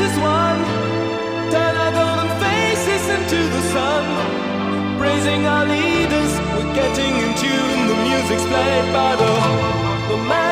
as one. Turn our golden faces into the sun. Praising our leaders, we're getting in tune. The music's played by the man.